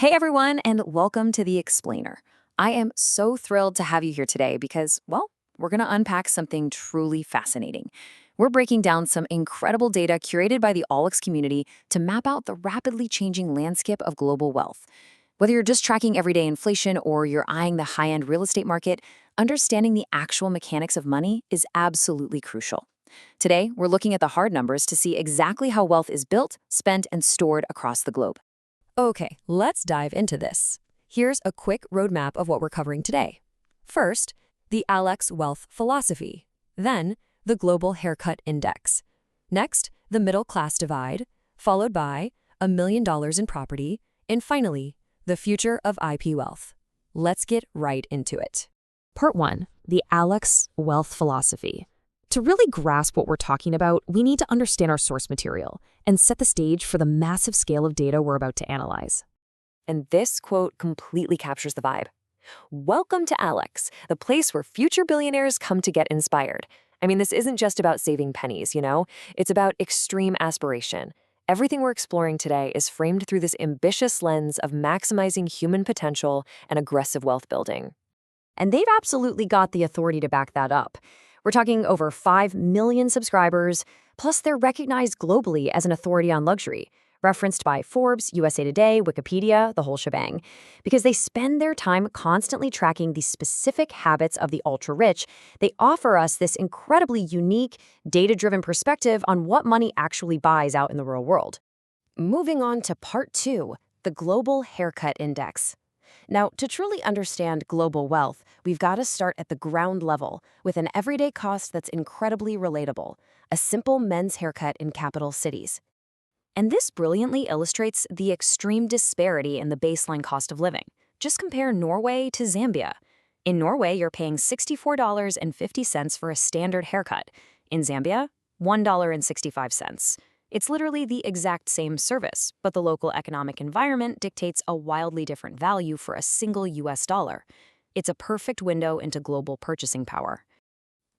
Hey everyone, and welcome to The Explainer. I am so thrilled to have you here today because, well, we're going to unpack something truly fascinating. We're breaking down some incredible data curated by the Olex community to map out the rapidly changing landscape of global wealth. Whether you're just tracking everyday inflation or you're eyeing the high-end real estate market, understanding the actual mechanics of money is absolutely crucial. Today, we're looking at the hard numbers to see exactly how wealth is built, spent, and stored across the globe. Okay, let's dive into this. Here's a quick roadmap of what we're covering today. First, the Alex Wealth Philosophy. Then, the Global Haircut Index. Next, the middle class divide, followed by $1 million in property, and finally, the future of IP wealth. Let's get right into it. Part 1. The Alex Wealth Philosophy. To really grasp what we're talking about, we need to understand our source material and set the stage for the massive scale of data we're about to analyze. And this quote completely captures the vibe. Welcome to Alex, the place where future billionaires come to get inspired. I mean, this isn't just about saving pennies, It's about extreme aspiration. Everything we're exploring today is framed through this ambitious lens of maximizing human potential and aggressive wealth building. And they've absolutely got the authority to back that up. We're talking over 5 million subscribers, plus they're recognized globally as an authority on luxury, referenced by Forbes, USA Today, Wikipedia, the whole shebang, because they spend their time constantly tracking the specific habits of the ultra-rich. They offer us this incredibly unique, data-driven perspective on what money actually buys out in the real world. Moving on to Part 2, the Global Haircut Index. Now, to truly understand global wealth, we've got to start at the ground level with an everyday cost that's incredibly relatable, a simple men's haircut in capital cities. And this brilliantly illustrates the extreme disparity in the baseline cost of living. Just compare Norway to Zambia. In Norway, you're paying $64.50 for a standard haircut. In Zambia, $1.65. It's literally the exact same service, but the local economic environment dictates a wildly different value for a single US dollar. It's a perfect window into global purchasing power.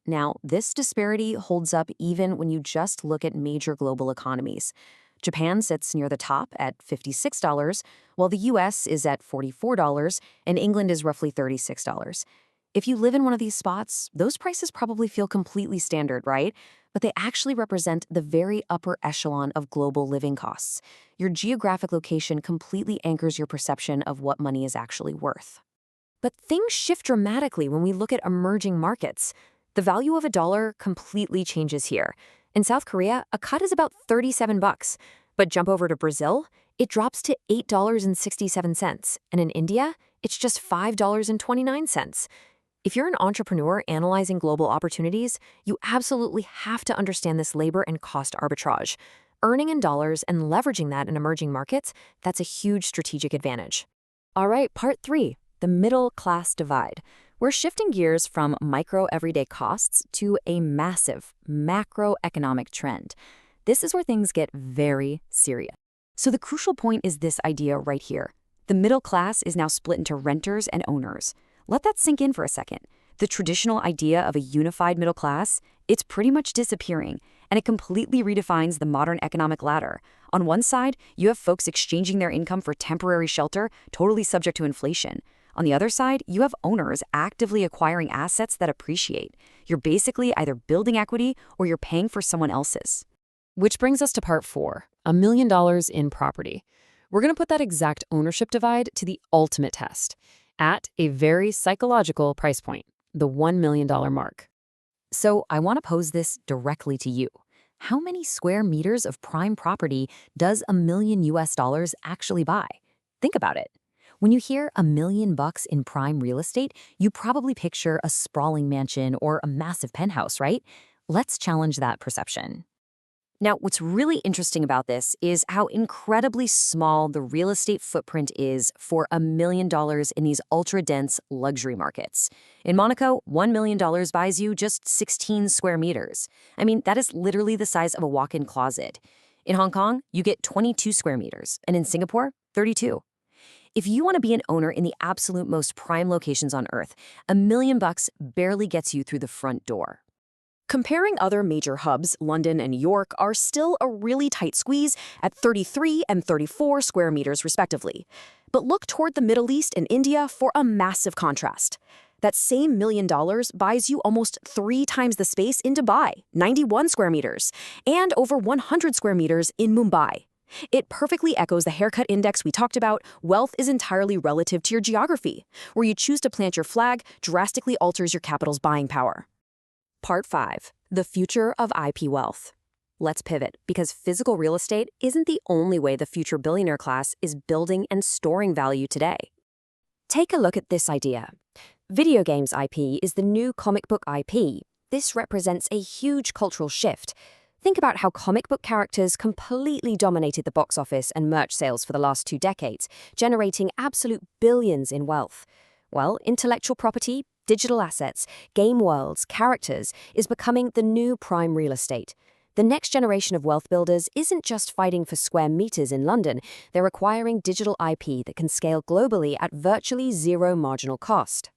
Now, this disparity holds up even when you just look at major global economies. Japan sits near the top at $56, while the US is at $44, and England is roughly $36. If you live in one of these spots, those prices probably feel completely standard, right? But they actually represent the very upper echelon of global living costs. Your geographic location completely anchors your perception of what money is actually worth. But things shift dramatically when we look at emerging markets. The value of a dollar completely changes here. In South Korea, a cut is about $37, but jump over to Brazil, it drops to $8.67, and in India, it's just $5.29. If you're an entrepreneur analyzing global opportunities, you absolutely have to understand this labor and cost arbitrage. Earning in dollars and leveraging that in emerging markets, that's a huge strategic advantage. All right, Part 3, the middle class divide. We're shifting gears from micro everyday costs to a massive macroeconomic trend. This is where things get very serious. So the crucial point is this idea right here. The middle class is now split into renters and owners. Let that sink in for a second. The traditional idea of a unified middle class, it's pretty much disappearing, and it completely redefines the modern economic ladder. On one side, you have folks exchanging their income for temporary shelter, totally subject to inflation. On the other side, you have owners actively acquiring assets that appreciate. You're basically either building equity or you're paying for someone else's. Which brings us to Part 4, $1 million in property. We're going to put that exact ownership divide to the ultimate test, at a very psychological price point, the $1 million mark. So I want to pose this directly to you. How many square meters of prime property does $1 million actually buy? Think about it. When you hear $1 million in prime real estate, you probably picture a sprawling mansion or a massive penthouse, right? Let's challenge that perception. Now, what's really interesting about this is how incredibly small the real estate footprint is for $1 million in these ultra-dense luxury markets. In Monaco, $1 million buys you just 16 square meters. I mean, that is literally the size of a walk-in closet. In Hong Kong, you get 22 square meters, and in Singapore, 32. If you want to be an owner in the absolute most prime locations on Earth, $1 million barely gets you through the front door. Comparing other major hubs, London and New York, are still a really tight squeeze at 33 and 34 square meters respectively. But look toward the Middle East and India for a massive contrast. That same $1 million buys you almost 3 times the space in Dubai, 91 square meters, and over 100 square meters in Mumbai. It perfectly echoes the haircut index we talked about. Wealth is entirely relative to your geography. Where you choose to plant your flag drastically alters your capital's buying power. Part 5. The future of IP wealth. Let's pivot, because physical real estate isn't the only way the future billionaire class is building and storing value today. Take a look at this idea. Video games IP is the new comic book IP. This represents a huge cultural shift. Think about how comic book characters completely dominated the box office and merch sales for the last 2 decades, generating absolute billions in wealth. Well, intellectual property, digital assets, game worlds, characters is becoming the new prime real estate. The next generation of wealth builders isn't just fighting for square meters in London, they're acquiring digital IP that can scale globally at virtually zero marginal cost.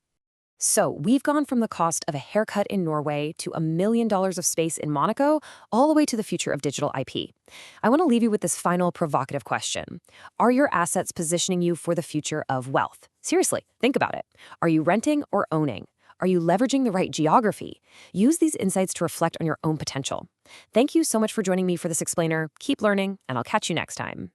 So, we've gone from the cost of a haircut in Norway to $1 million of space in Monaco, all the way to the future of digital IP. I want to leave you with this final provocative question. Are your assets positioning you for the future of wealth? Seriously, think about it. Are you renting or owning? Are you leveraging the right geography? Use these insights to reflect on your own potential. Thank you so much for joining me for this explainer. Keep learning, and I'll catch you next time.